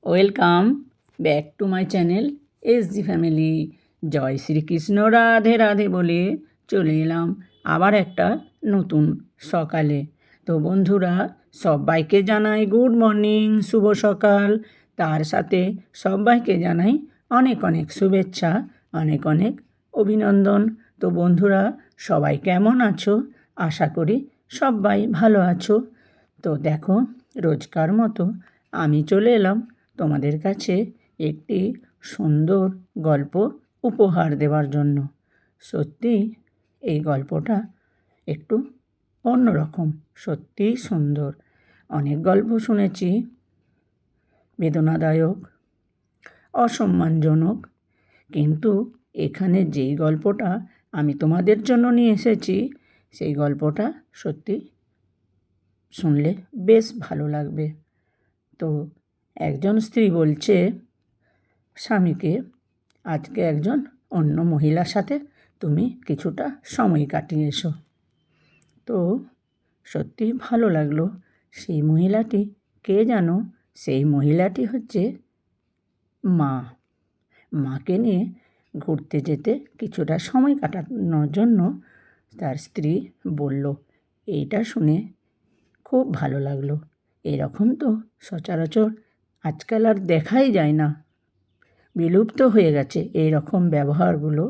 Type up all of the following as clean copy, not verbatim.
Welcome back to my channel SG family. Jai Shrikrishna, Radhe Radhe বলে চলে এলাম আবার একটা নতুন সকালে। তো বন্ধুরা, সবাইকে জানাই গুড মর্নিং, শুভ সকাল। তার সাথে সবাইকে জানাই অনেক অনেক শুভেচ্ছা, অনেক অনেক অভিনন্দন। তো বন্ধুরা, সবাই কেমন আছো? আশা করি সবাই ভালো আছো। তো দেখো, রোজকার মতো আমি চলে এলাম তোমাদের কাছে একটি সুন্দর গল্প উপহার দেওয়ার জন্য। সত্যি এই গল্পটা একটু অন্যরকম, সত্যিই সুন্দর। অনেক গল্প শুনেছি, বেদনাদায়ক, অসম্মানজনক, কিন্তু এখানে যেই গল্পটা আমি তোমাদের জন্য নিয়ে এসেছি, সেই গল্পটা সত্যি শুনলে বেশ ভালো লাগবে। তো একজন স্ত্রী বলছে স্বামীকে, আজকে একজন অন্য মহিলার সাথে তুমি কিছুটা সময় কাটিয়ে এসো। তো সত্যি ভালো লাগলো। সেই মহিলাটি কে জানো? সেই মহিলাটি হচ্ছে মা। মাকে নিয়ে ঘুরতে যেতে কিছুটা সময় কাটানোর জন্য তার স্ত্রী বলল। এইটা শুনে খুব ভালো লাগলো। এরকম তো সচরাচর আজকাল আর দেখাই যায় না, বিলুপ্ত হয়ে গেছে এই রকম ব্যবহারগুলো।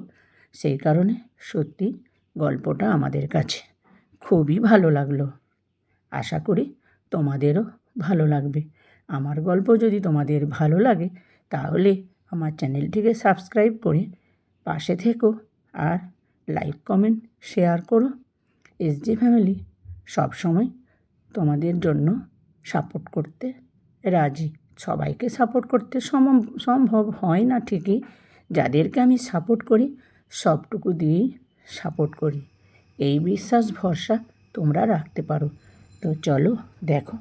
সেই কারণে সত্যি গল্পটা আমাদের কাছে খুবই ভালো লাগলো। আশা করি তোমাদেরও ভালো লাগবে। আমার গল্প যদি তোমাদের ভালো লাগে তাহলে আমার চ্যানেলটিকে সাবস্ক্রাইব করে পাশে থেকো, আর লাইক, কমেন্ট, শেয়ার করো। এসজি ফ্যামিলি সবসময় তোমাদের জন্য সাপোর্ট করতে রাজি। সবাইকে সাপোর্ট করতে সম্ভব হয় না ঠিকই, যাদেরকে আমি সাপোর্ট করি সবটুকু দিয়েই সাপোর্ট করি। এই বিশ্বাস ভরসা তোমরা রাখতে পারো। তো চলো দেখো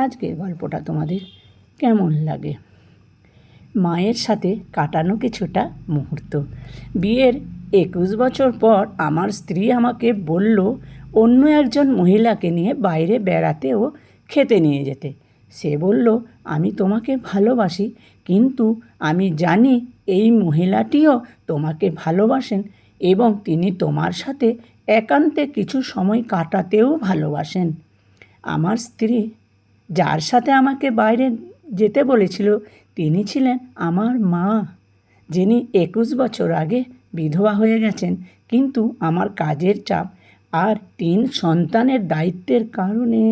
আজকের গল্পটা তোমাদের কেমন লাগে। মায়ের সাথে কাটানো কিছুটা মুহূর্ত। বিয়ের 21 বছর পর আমার স্ত্রী আমাকে বলল অন্য একজন মহিলাকে নিয়ে বাইরে বেড়াতে ও খেতে নিয়ে যেতে। সে বলল, আমি তোমাকে ভালোবাসি, কিন্তু আমি জানি এই মহিলাটিও তোমাকে ভালোবাসেন এবং তিনি তোমার সাথে একান্তে কিছু সময় কাটাতেও ভালোবাসেন। আমার স্ত্রী যার সাথে আমাকে বাইরে যেতে বলেছিল তিনি ছিলেন আমার মা, যিনি 21 বছর আগে বিধবা হয়ে গেছেন। কিন্তু আমার কাজের চাপ আর 3 সন্তানের দায়িত্বের কারণে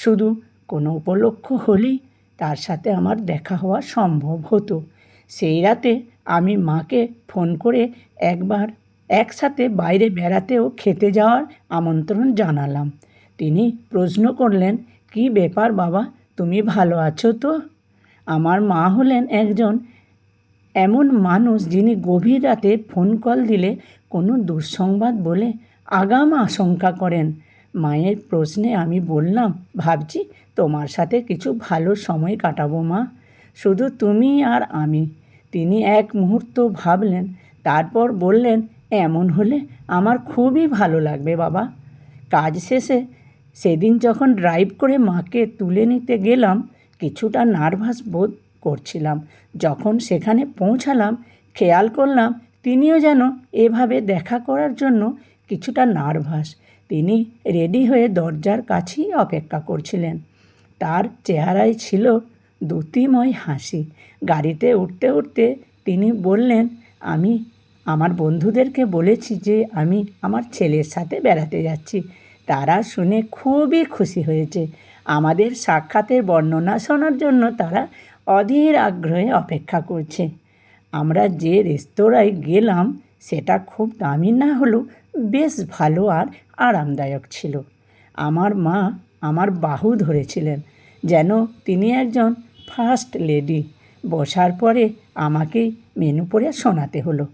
শুধু কোনো উপলক্ষ হলেই তার সাথে আমার দেখা হওয়া সম্ভব হতো। সেই রাতে আমি মাকে ফোন করে একবার একসাথে বাইরে বেড়াতেও খেতে যাওয়ার আমন্ত্রণ জানালাম। তিনি প্রশ্ন করলেন, কী ব্যাপার বাবা, তুমি ভালো আছো তো? আমার মা হলেন একজন এমন মানুষ যিনি গভীর রাতে ফোন কল দিলে কোনো দুঃসংবাদ বলে আগাম আশঙ্কা করেন। মায়ের প্রশ্নে আমি বললাম, ভাবছি তোমার সাথে কিছু ভালো সময় কাটাবো মা, শুধু তুমি আর আমি। তিনি এক মুহূর্ত ভাবলেন, তারপর বললেন, এমন হলে আমার খুবই ভালো লাগবে বাবা। কাজ শেষে সেদিন যখন ড্রাইভ করে মাকে তুলে নিতে গেলাম, কিছুটা নার্ভাস বোধ করছিলাম। যখন সেখানে পৌঁছালাম খেয়াল করলাম তিনিও যেন এভাবে দেখা করার জন্য কিছুটা নার্ভাস। তিনি রেডি হয়ে দরজার কাছেই অপেক্ষা করছিলেন। তার চেহারায় ছিল দ্যুতিময় হাসি। গাড়িতে উঠতে উঠতে তিনি বললেন, আমি আমার বন্ধুদেরকে বলেছি যে আমি আমার ছেলের সাথে বেড়াতে যাচ্ছি। তারা শুনে খুবই খুশি হয়েছে। আমাদের সাক্ষাতের বর্ণনা শোনার জন্য তারা অধীর আগ্রহে অপেক্ষা করছে। আমরা যে রেস্তোরাঁয় গেলাম সেটা খুব দামি না হলেও বেশ ভালো আর আরামদায়ক ছিল। আমার মা আমার বাহু ধরেছিলেন যেন তিনি একজন ফার্স্ট লেডি। বসার পরে আমাকেই মেনু পড়ে শোনাতে হলো।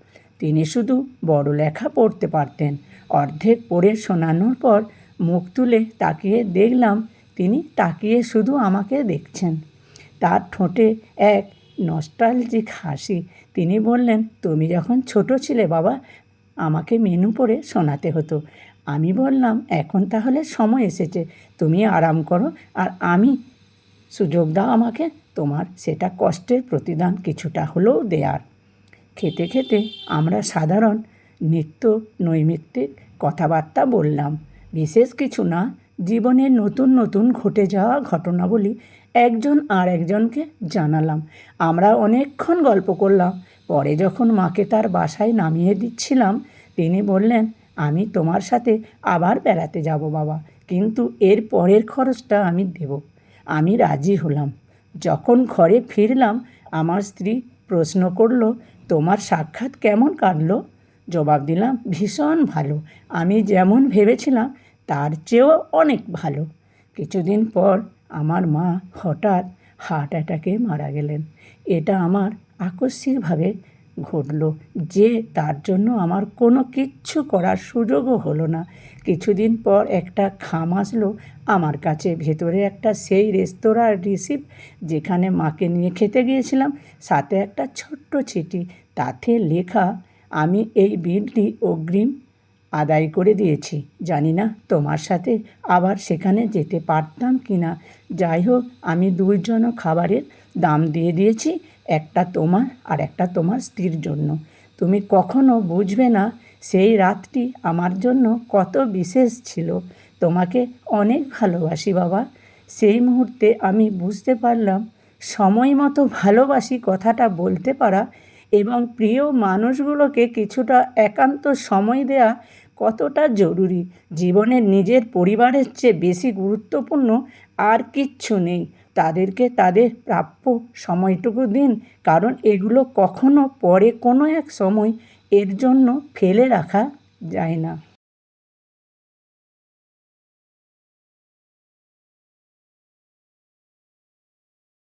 তিনি শুধু বড় লেখা পড়তে পারতেন। অর্ধেক পড়ে শোনানোর পর মুখ তুলে তাকিয়ে দেখলাম তিনি তাকিয়ে শুধু আমাকে দেখছেন। তার ঠোঁটে এক নস্টালজিক হাসি। তিনি বললেন, তুমি যখন ছোট ছিলে বাবা, আমাকে মেনু পড়ে শোনাতে হতো। আমি বললাম, এখন তাহলে সময় এসেছে, তুমি আরাম করো আর আমি সুযোগ দাও আমাকে তোমার সেটা কষ্টের প্রতিদান কিছুটা হলেও দেয়ার। খেতে খেতে আমরা সাধারণ নিত্য নৈমিত্তিক কথাবার্তা বললাম। বিশেষ কিছু না, জীবনের নতুন নতুন ঘটে যাওয়া ঘটনাবলী একজন আর একজনকে জানালাম। আমরা অনেকক্ষণ গল্প করলাম। পরে যখন মাকে তার বাসায় নামিয়ে দিচ্ছিলাম, তিনি বললেন, আমি তোমার সাথে আবার বেড়াতে যাব বাবা, কিন্তু এর পরের খরচটা আমি দেব। আমি রাজি হলাম। যখন ঘরে ফিরলাম, আমার স্ত্রী প্রশ্ন করল, তোমার সাক্ষাৎ কেমন কাটলো? জবাব দিলাম, ভীষণ ভালো। আমি যেমন ভেবেছিলাম তার চেয়েও অনেক ভালো। কিছুদিন পর আমার মা হঠাৎ হার্ট অ্যাটাকে মারা গেলেন। এটা আমার আকস্মিকভাবে ঘটল যে তার জন্য আমার কোনো কিচ্ছু করার সুযোগও হলো না। কিছুদিন পর একটা খাম আসলো আমার কাছে, ভেতরে একটা সেই রেস্তোরাঁর রিসিপ্ট যেখানে মাকে নিয়ে খেতে গিয়েছিলাম, সাথে একটা ছোট্ট চিঠি। তাতে লেখা, আমি এই বিলটি অগ্রিম আদায় করে দিয়েছি। জানি না তোমার সাথে আবার সেখানে যেতে পারতাম কি না। যাই হোক, আমি দুইজনও খাবারের দাম দিয়ে দিয়েছি, একটা তোমার আর একটা তোমার স্ত্রীর জন্য। তুমি কখনো বুঝবে না সেই রাতটি আমার জন্য কত বিশেষ ছিল। তোমাকে অনেক ভালোবাসি বাবা। সেই মুহূর্তে আমি বুঝতে পারলাম সময় মতো ভালোবাসি কথাটা বলতে পারা এবং প্রিয় মানুষগুলোকে কিছুটা একান্ত সময় দেয়া কতটা জরুরি। জীবনে নিজের পরিবারের চেয়ে বেশি গুরুত্বপূর্ণ আর কিচ্ছু নেই। তাদেরকে তাদের প্রাপ্য সময়টুকু দিন, কারণ এগুলো কখনো পরে কোনো এক সময় এর জন্য ফেলে রাখা যায় না।